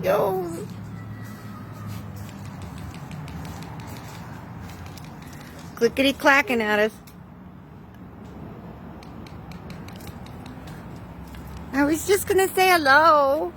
goes. Clickety clacking at us. I was just gonna say hello.